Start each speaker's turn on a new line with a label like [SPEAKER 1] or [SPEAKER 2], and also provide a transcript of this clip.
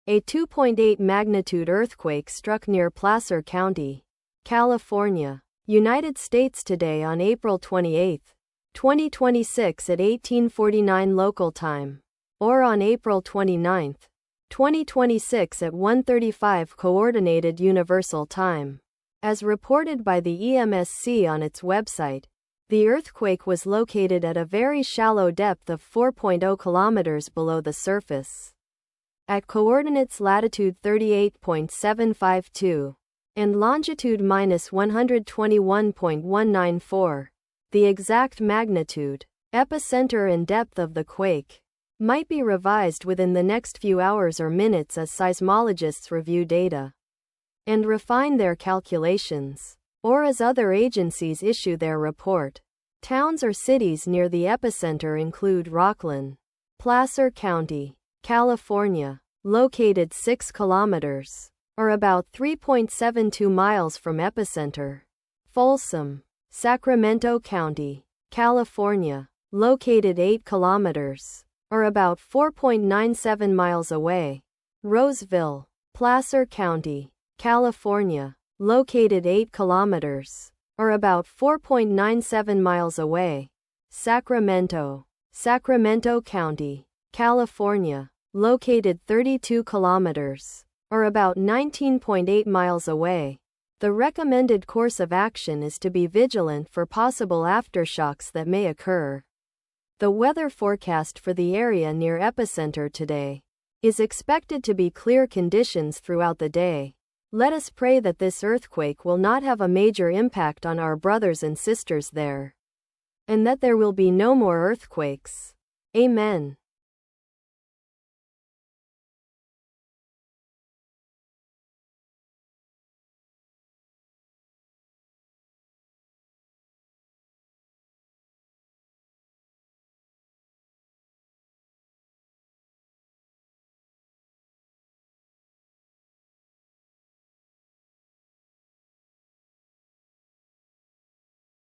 [SPEAKER 1] A 2.8 magnitude earthquake struck near Placer County, California, United States today on April 28, 2026 at 1849 local time, or on April 29, 2026 at 1:35 Coordinated Universal Time. As reported by the EMSC on its website, the earthquake was located at a very shallow depth of 4.0 kilometers below the surface, at coordinates latitude 38.752 and longitude -121.194. The exact magnitude, epicenter and depth of the quake might be revised within the next few hours or minutes as seismologists review data and refine their calculations, or as other agencies issue their report. Towns or cities near the epicenter include Rocklin, Placer County, California, located 6 kilometers, or about 3.72 miles from epicenter. Folsom, Sacramento County, California, located 8 kilometers, or about 4.97 miles away. Roseville, Placer County, California, located 8 kilometers, or about 4.97 miles away. Sacramento, Sacramento County, California, located 32 kilometers, or about 19.8 miles away. The recommended course of action is to be vigilant for possible aftershocks that may occur. The weather forecast for the area near epicenter today is expected to be clear conditions throughout the day. Let us pray that this earthquake will not have a major impact on our brothers and sisters there, and that there will be no more earthquakes. Amen.